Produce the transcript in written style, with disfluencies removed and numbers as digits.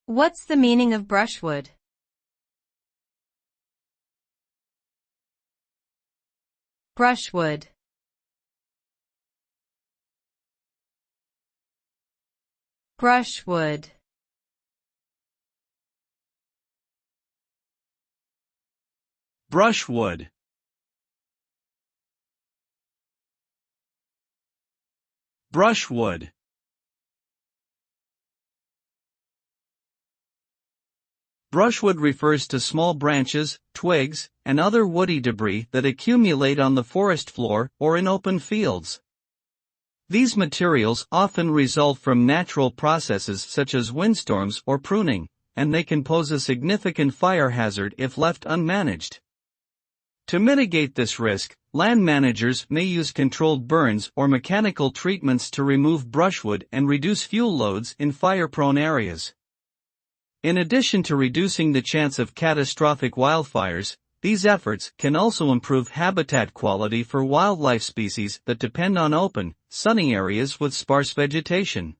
What's the meaning of brushwood? Brushwood. Brushwood. Brushwood. Brushwood. Brushwood refers to small branches, twigs, and other woody debris that accumulate on the forest floor or in open fields. These materials often result from natural processes such as windstorms or pruning, and they can pose a significant fire hazard if left unmanaged. To mitigate this risk, land managers may use controlled burns or mechanical treatments to remove brushwood and reduce fuel loads in fire-prone areas. In addition to reducing the chance of catastrophic wildfires, these efforts can also improve habitat quality for wildlife species that depend on open, sunny areas with sparse vegetation.